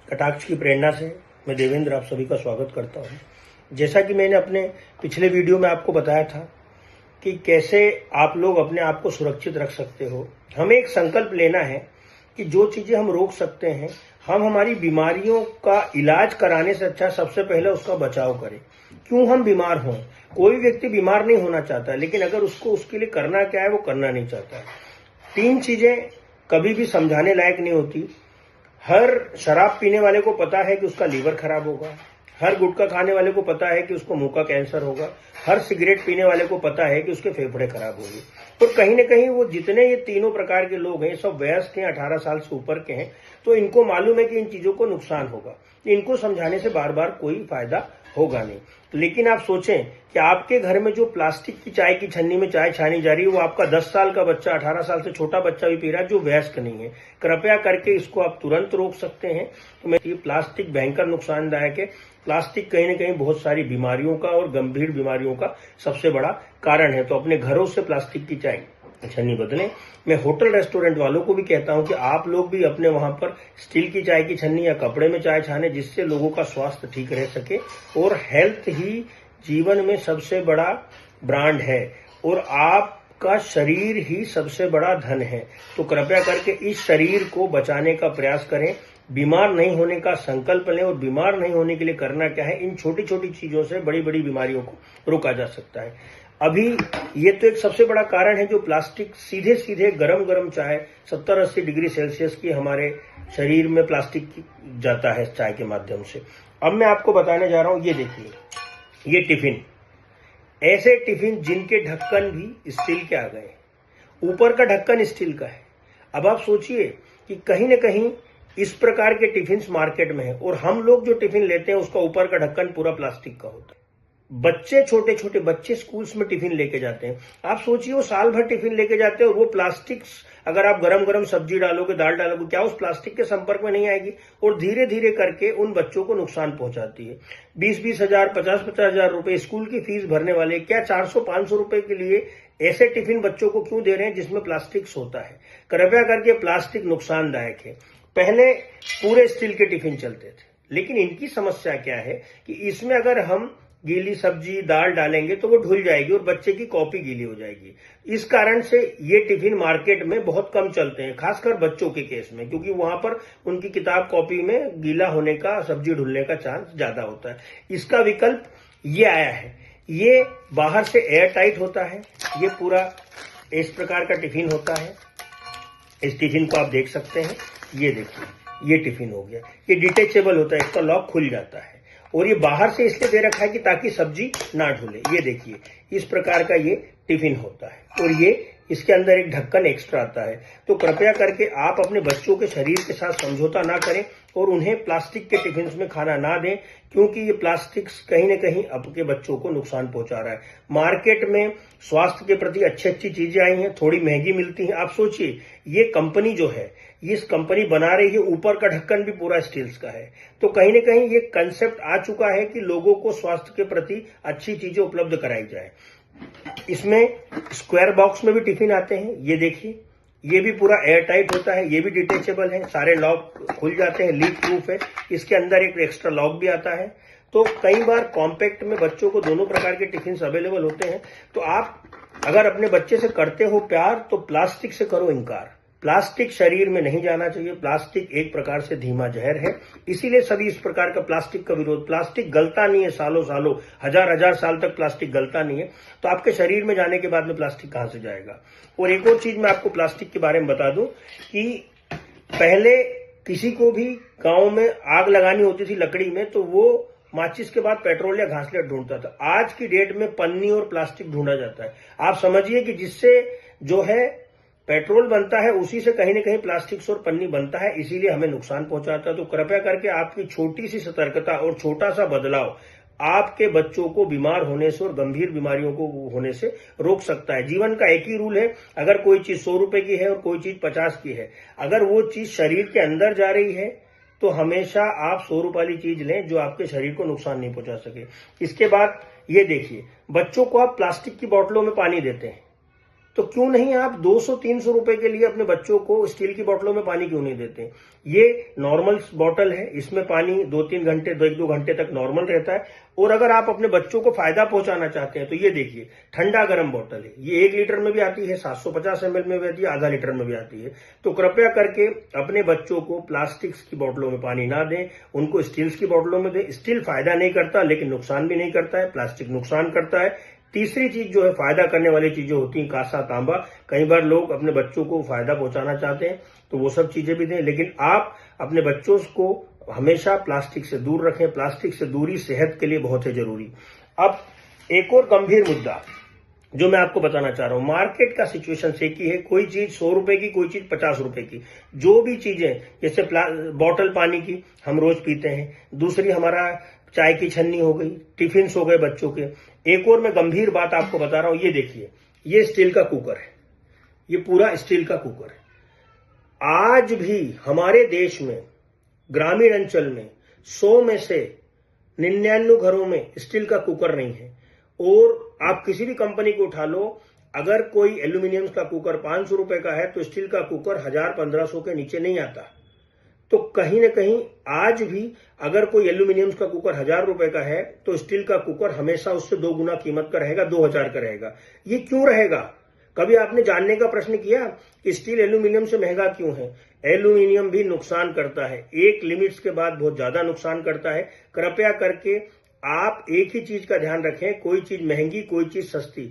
कटाक्ष की प्रेरणा से मैं देवेंद्र आप सभी का स्वागत करता हूं। जैसा कि मैंने अपने पिछले वीडियो में आपको बताया था कि कैसे आप लोग अपने आप को सुरक्षित रख सकते हो, हमें एक संकल्प लेना है कि जो चीजें हम रोक सकते हैं, हम हमारी बीमारियों का इलाज कराने से अच्छा सबसे पहले उसका बचाव करें। क्यों हम बीमार हों? कोई व्यक्ति बीमार नहीं होना चाहता, लेकिन अगर उसको उसके लिए करना क्या है वो करना नहीं चाहता। 3 चीजें कभी भी समझाने लायक नहीं होती। हर शराब पीने वाले को पता है कि उसका लीवर खराब होगा, हर गुटखा खाने वाले को पता है कि उसको मुंह का कैंसर होगा, हर सिगरेट पीने वाले को पता है कि उसके फेफड़े खराब होंगे। तो कहीं न कहीं वो जितने ये तीनों प्रकार के लोग हैं, सब वयस्क हैं, 18 साल से ऊपर के हैं, तो इनको मालूम है कि इन चीजों को नुकसान होगा। इनको समझाने से बार बार कोई फायदा होगा नहीं। लेकिन आप सोचें कि आपके घर में जो प्लास्टिक की चाय की छन्नी में चाय छानी जा रही है, वो आपका 10 साल का बच्चा, 18 साल से छोटा बच्चा भी पी रहा है जो वयस्क नहीं है। कृपया करके इसको आप तुरंत रोक सकते हैं। तो मैं ये प्लास्टिक भयंकर नुकसानदायक है। प्लास्टिक कहीं न कहीं बहुत सारी बीमारियों का और गंभीर बीमारियों का सबसे बड़ा कारण है। तो अपने घरों से प्लास्टिक की चाय छन्नी बदलें। मैं होटल रेस्टोरेंट वालों को भी कहता हूं कि आप लोग भी अपने वहां पर स्टील की चाय की छन्नी या कपड़े में चाय छाने, जिससे लोगों का स्वास्थ्य ठीक रह सके। और हेल्थ ही जीवन में सबसे बड़ा ब्रांड है और आपका शरीर ही सबसे बड़ा धन है। तो कृपया करके इस शरीर को बचाने का प्रयास करें, बीमार नहीं होने का संकल्प लें। और बीमार नहीं होने के लिए करना क्या है, इन छोटी छोटी चीजों से बड़ी बड़ी बीमारियों को रोका जा सकता है। अभी ये तो एक सबसे बड़ा कारण है जो प्लास्टिक सीधे सीधे गरम गरम चाय 70-80 डिग्री सेल्सियस की हमारे शरीर में प्लास्टिक जाता है चाय के माध्यम से। अब मैं आपको बताने जा रहा हूं, ये देखिए, ये टिफिन, ऐसे टिफिन जिनके ढक्कन भी स्टील के आ गए, ऊपर का ढक्कन स्टील का है। अब आप सोचिए कि कहीं न कहीं इस प्रकार के टिफिन मार्केट में है और हम लोग जो टिफिन लेते हैं उसका ऊपर का ढक्कन पूरा प्लास्टिक का होता है। बच्चे, छोटे छोटे बच्चे स्कूल्स में टिफिन लेके जाते हैं। आप सोचिए वो साल भर टिफिन लेके जाते हैं और वो प्लास्टिक, अगर आप गरम गरम सब्जी डालोगे, दाल डालोगे, क्या उस प्लास्टिक के संपर्क में नहीं आएगी? और धीरे धीरे करके उन बच्चों को नुकसान पहुंचाती है। 20-20 हजार, 50-50 हजार रुपए स्कूल की फीस भरने वाले क्या 400-500 रुपए के लिए ऐसे टिफिन बच्चों को क्यों दे रहे हैं जिसमें प्लास्टिक होता है? कृपया करके, प्लास्टिक नुकसानदायक है। पहले पूरे स्टील के टिफिन चलते थे, लेकिन इनकी समस्या क्या है कि इसमें अगर हम गीली सब्जी, दाल डालेंगे तो वो ढुल जाएगी और बच्चे की कॉपी गीली हो जाएगी। इस कारण से ये टिफिन मार्केट में बहुत कम चलते हैं, खासकर बच्चों के केस में, क्योंकि वहां पर उनकी किताब कॉपी में गीला होने का, सब्जी ढुलने का चांस ज्यादा होता है। इसका विकल्प ये आया है, ये बाहर से एयर टाइट होता है। ये पूरा इस प्रकार का टिफिन होता है। इस टिफिन को आप देख सकते हैं, ये देखिए, ये टिफिन हो गया। ये डिटेचेबल होता है, इसका लॉक खुल जाता है और ये बाहर से इसलिए दे रखा है कि ताकि सब्जी ना ढुले। ये देखिए, इस प्रकार का ये टिफिन होता है और ये इसके अंदर एक ढक्कन एक्स्ट्रा आता है। तो कृपया करके आप अपने बच्चों के शरीर के साथ समझौता ना करें और उन्हें प्लास्टिक के टिफिन में खाना ना दें, क्योंकि ये प्लास्टिक कहीं न कहीं आपके बच्चों को नुकसान पहुंचा रहा है। मार्केट में स्वास्थ्य के प्रति अच्छी अच्छी चीजें आई हैं, थोड़ी महंगी मिलती हैं। आप सोचिए, ये कंपनी जो है, इस कंपनी बना रही है, ऊपर का ढक्कन भी पूरा स्टील्स का है। तो कहीं न कहीं ये कंसेप्ट आ चुका है कि लोगों को स्वास्थ्य के प्रति अच्छी चीजें उपलब्ध कराई जाए। इसमें स्क्वायर बॉक्स में भी टिफिन आते हैं, ये देखिए, ये भी पूरा एयर टाइट होता है, ये भी डिटेचेबल है, सारे लॉक खुल जाते हैं, लीक प्रूफ है। इसके अंदर एक एक्स्ट्रा लॉक भी आता है। तो कई बार कॉम्पैक्ट में बच्चों को दोनों प्रकार के टिफिन अवेलेबल होते हैं। तो आप अगर अपने बच्चे से करते हो प्यार, तो प्लास्टिक से करो इनकार। प्लास्टिक शरीर में नहीं जाना चाहिए। प्लास्टिक एक प्रकार से धीमा जहर है, इसीलिए सभी इस प्रकार का प्लास्टिक का विरोध। प्लास्टिक गलता नहीं है, सालों सालों, हजार साल तक प्लास्टिक गलता नहीं है। तो आपके शरीर में जाने के बाद में प्लास्टिक कहां से जाएगा? और एक और चीज मैं आपको प्लास्टिक के बारे में बता दूं कि पहले किसी को भी गांव में आग लगानी होती थी लकड़ी में, तो वो माचिस के बाद पेट्रोल या घासलेट ढूंढता था। आज की डेट में पन्नी और प्लास्टिक ढूंढा जाता है। आप समझिए कि जिससे जो है पेट्रोल बनता है, उसी से कहीं न कहीं प्लास्टिक और पन्नी बनता है, इसीलिए हमें नुकसान पहुंचाता है। तो कृपया करके आपकी छोटी सी सतर्कता और छोटा सा बदलाव आपके बच्चों को बीमार होने से और गंभीर बीमारियों को होने से रोक सकता है। जीवन का एक ही रूल है, अगर कोई चीज 100 रुपए की है और कोई चीज 50 की है, अगर वो चीज शरीर के अंदर जा रही है तो हमेशा आप 100 रुपए वाली चीज लें जो आपके शरीर को नुकसान नहीं पहुंचा सके। इसके बाद ये देखिए, बच्चों को आप प्लास्टिक की बोतलों में पानी देते हैं, तो क्यों नहीं आप 200-300 रुपए के लिए अपने बच्चों को स्टील की बोतलों में पानी क्यों नहीं देते? ये नॉर्मल बोतल है, इसमें पानी 2-3 घंटे 1-2 घंटे तक नॉर्मल रहता है। और अगर आप अपने बच्चों को फायदा पहुंचाना चाहते हैं तो ये देखिए, ठंडा गर्म बोतल है, ये 1 लीटर में भी आती है, 750 ml में भी आती है, आधा लीटर में भी आती है। तो कृपया करके अपने बच्चों को प्लास्टिक्स की बोतलों में पानी ना दें, उनको स्टील्स की बोतलों में दें। स्टील फायदा नहीं करता लेकिन नुकसान भी नहीं करता है, प्लास्टिक नुकसान करता है। तीसरी चीज जो है, फायदा करने वाली चीजें होती हैं, कांसा, तांबा। कई बार लोग अपने बच्चों को फायदा पहुंचाना चाहते हैं तो वो सब चीजें भी दें, लेकिन आप अपने बच्चों को हमेशा प्लास्टिक से दूर रखें। प्लास्टिक से दूरी सेहत के लिए बहुत है जरूरी। अब एक और गंभीर मुद्दा जो मैं आपको बताना चाह रहा हूं, मार्केट का सिचुएशन से की है, कोई चीज 100 रुपए की, कोई चीज 50 रुपए की। जो भी चीजें, जैसे बॉटल पानी की हम रोज पीते हैं, दूसरी हमारा चाय की छन्नी हो गई, टिफिन हो गए बच्चों के। एक और मैं गंभीर बात आपको बता रहा हूं, ये देखिए, ये स्टील का कुकर है, ये पूरा स्टील का कुकर है। आज भी हमारे देश में ग्रामीण अंचल में 100 में से 99 घरों में स्टील का कुकर नहीं है। और आप किसी भी कंपनी को उठा लो, अगर कोई एल्यूमिनियम का कुकर 500 रुपए का है तो स्टील का कुकर 1000-1500 के नीचे नहीं आता। तो कहीं ना कहीं आज भी अगर कोई एल्यूमिनियम का कुकर 1000 रुपए का है तो स्टील का कुकर हमेशा उससे 2 गुना कीमत का रहेगा, 2000 का रहेगा। ये क्यों रहेगा? कभी आपने जानने का प्रश्न किया कि स्टील एल्यूमिनियम से महंगा क्यों है? एल्यूमिनियम भी नुकसान करता है, एक लिमिट्स के बाद बहुत ज्यादा नुकसान करता है। कृपया करके आप एक ही चीज का ध्यान रखें, कोई चीज महंगी, कोई चीज सस्ती।